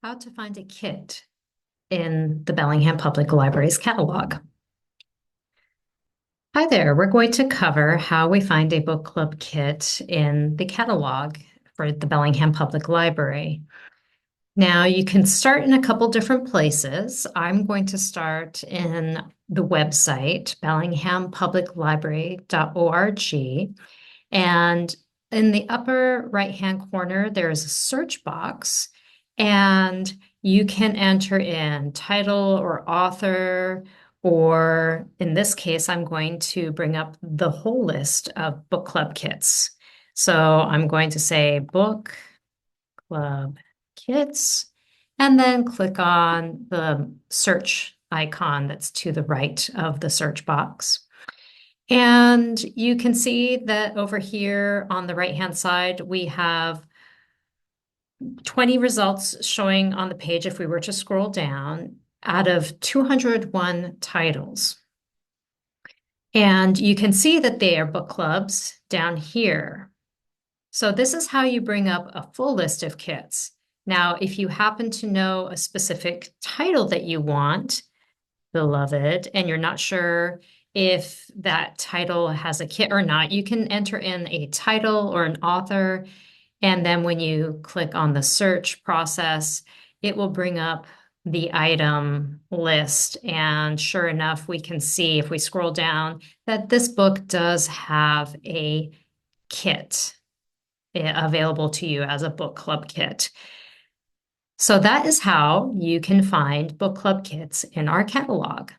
How to find a kit in the Bellingham Public Library's catalog. Hi there, we're going to cover how we find a book club kit in the catalog for the Bellingham Public Library. Now, you can start in a couple different places. I'm going to start in the website, bellinghampubliclibrary.org. And in the upper right-hand corner, there's a search box, and you can enter in title or author, or in this case, I'm going to bring up the whole list of book club kits. So I'm going to say book club kits, and then click on the search icon that's to the right of the search box. And you can see that over here on the right-hand side, we have 20 results showing on the page if we were to scroll down out of 201 titles. And you can see that they are book clubs down here. So this is how you bring up a full list of kits. Now, if you happen to know a specific title that you want, beloved, and you're not sure if that title has a kit or not, you can enter in a title or an author. And then when you click on the search process, it will bring up the item list. And sure enough, we can see if we scroll down that this book does have a kit available to you as a book club kit. So that is how you can find book club kits in our catalog.